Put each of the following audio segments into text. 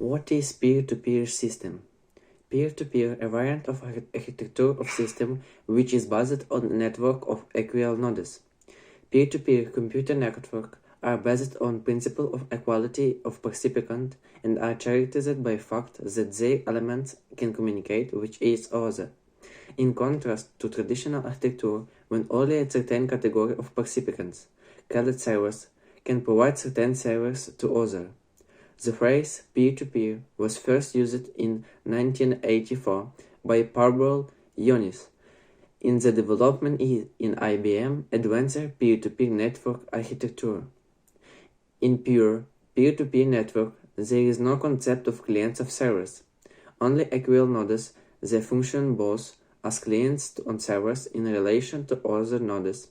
What is peer-to-peer system? Peer-to-peer, a variant of architecture of system which is based on a network of equal nodes. Peer-to-peer computer networks are based on principle of equality of participants and are characterized by the fact that their elements can communicate with each other. In contrast to traditional architecture, when only a certain category of participants, called servers, can provide certain services to others. The phrase peer-to-peer was first used in 1984 by Pablo Yonis in the development in IBM Advanced Peer-to-Peer Network Architecture. In pure peer-to-peer network, there is no concept of clients of servers. Only equal nodes that function both as clients on servers in relation to other nodes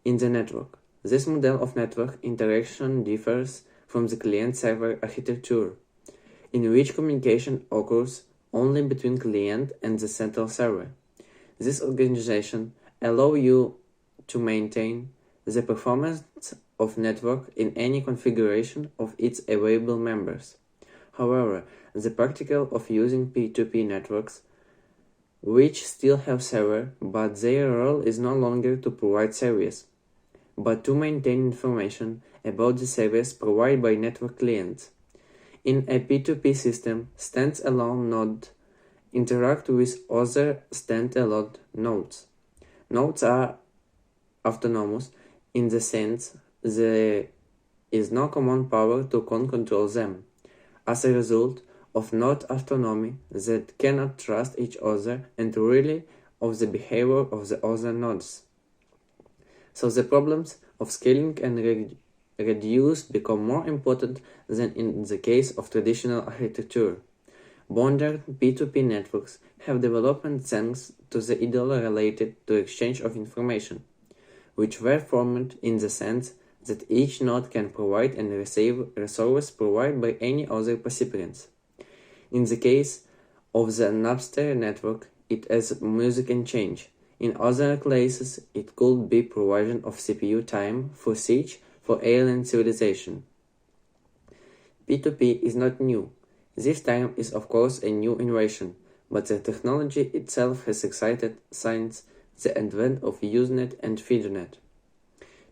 in the network. This model of network interaction differs from the client-server architecture, in which communication occurs only between client and the central server. This organization allows you to maintain the performance of network in any configuration of its available members. However, the practical of using P2P networks, which still have server, but their role is no longer to provide service, but to maintain information about the service provided by network clients. In a P2P system, standalone nodes interact with other standalone nodes. Nodes are autonomous in the sense there is no common power to control them. As a result of node autonomy, they cannot trust each other and really of the behavior of the other nodes. So the problems of scaling and reduce become more important than in the case of traditional architecture. Bonded P2P networks have developed thanks to the ideal related to exchange of information, which were formed in the sense that each node can provide and receive resources provided by any other participants. In the case of the Napster network, it is music and change. In other cases, it could be provision of CPU time for search for alien civilization. P2P is not new. This time is of course a new innovation, but the technology itself has excited since the advent of Usenet and FeedNet.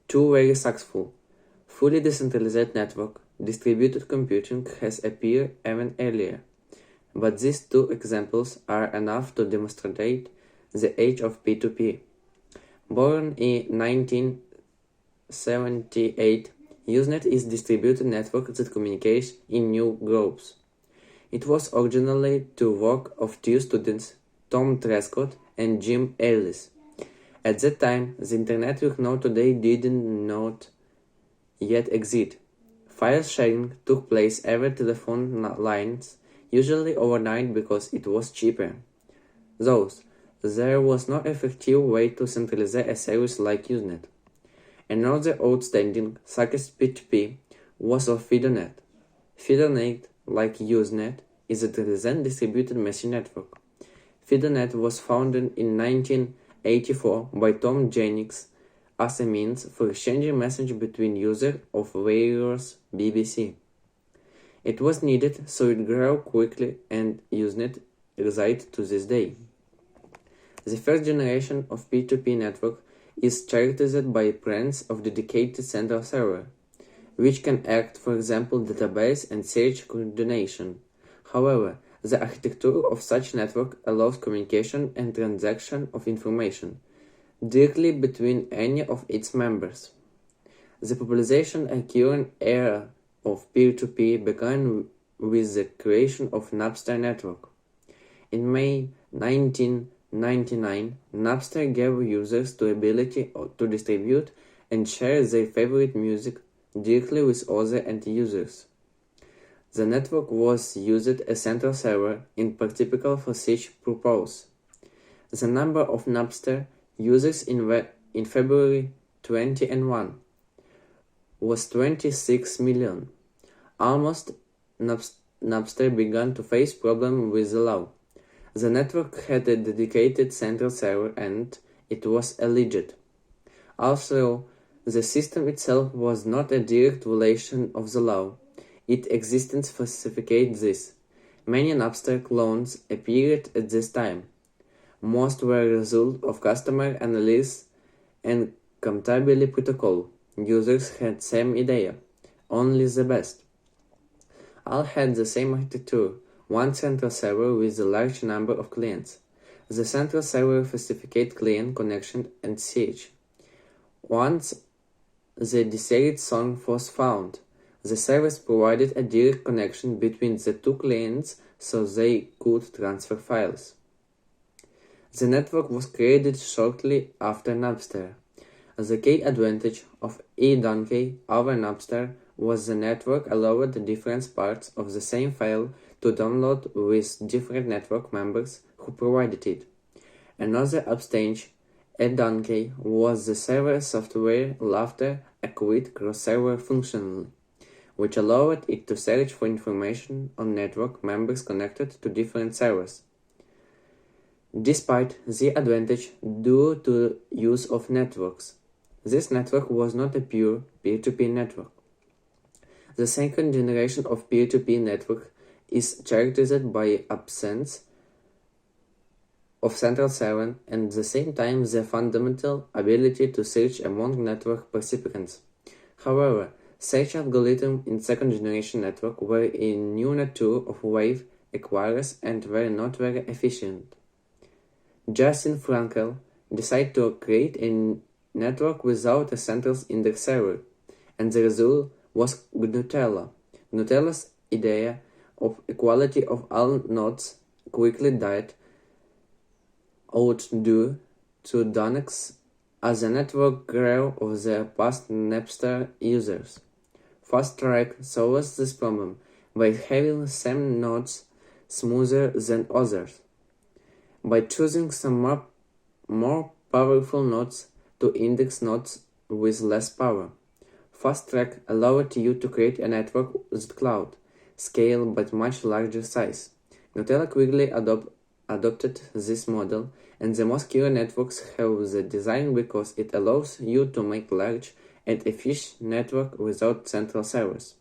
Two very successful, fully decentralized network, distributed computing has appeared even earlier, but these two examples are enough to demonstrate the age of P2P. Born in 1978, Usenet is a distributed network that communicates in new groups. It was originally the work of two students, Tom Trescott and Jim Ellis. At that time, the internet we know today did not yet exist. File sharing took place over telephone lines, usually overnight because it was cheaper. Thus, there was no effective way to centralize a service like Usenet. Another outstanding success P2P was of FeedNet. FeedNet, like Usenet, is a Tizen distributed machine network. FeedNet was founded in 1984 by Tom Jennings as a means for exchanging messages between users of various BBC. It was needed, so it grew quickly, and Usenet exists to this day. The first generation of P2P network is characterized by presence of dedicated central server, which can act, for example, database and search coordination. However, the architecture of such network allows communication and transaction of information directly between any of its members. The population and current era of peer-to-peer began with the creation of Napster network. In May 1999, Napster gave users the ability to distribute and share their favorite music directly with other end users. The network was used as a central server, in particular for such purpose. The number of Napster users in February 2001 was 26 million. Almost Napster began to face problems with the law. The network had a dedicated central server and it was alleged. Also, the system itself was not a direct violation of the law. its existence falsificates this. Many Napster clones appeared at this time. Most were a result of customer analysis and compatibility protocol. Users had same idea, only the best. All had the same architecture, one central server with a large number of clients. The central server facilitated client connection and search. Once the desired song was found, the service provided a direct connection between the two clients so they could transfer files. The network was created shortly after Napster. The key advantage of eDonkey over Napster was the network allowed the different parts of the same file to download with different network members who provided it. Another advantage eDonkey was the server software laughter acquired cross-server functionality, which allowed it to search for information on network members connected to different servers. Despite the advantage due to use of networks, this network was not a pure peer-to-peer network. The second generation of peer-to-peer network is characterized by absence of central server and at the same time the fundamental ability to search among network participants. However, search algorithms in second generation network were a new nature of wave acquirers and were not very efficient. Justin Frankel decided to create a network without a central index server, and the result was GNU-Tella. GNU-Tella's idea of equality of all nodes quickly died out due to Donex as the network grew of the past Napster users. Fast Track solves this problem by having some nodes smoother than others. By choosing some more powerful nodes to index nodes with less power. Fast Track allowed you to create a network with cloud scale but much larger size. GNU-Tella quickly adopted this model, and the most secure networks have the design because it allows you to make large and efficient network without central servers.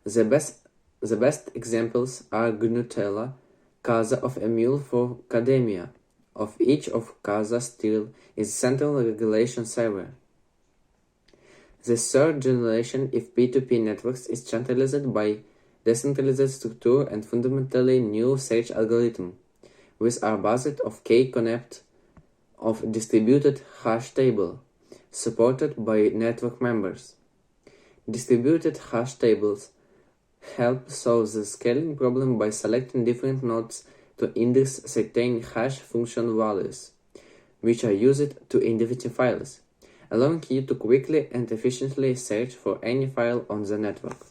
The best examples are GNU-Tella, Casa of Emule for Cademia. Of each of Casa still is central regulation server. The third generation of P2P networks is characterized by decentralized structure and fundamentally new search algorithm, which are based on K-concept of distributed hash table, supported by network members. Distributed hash tables help solve the scaling problem by selecting different nodes to index certain hash function values, which are used to identify files, allowing you to quickly and efficiently search for any file on the network.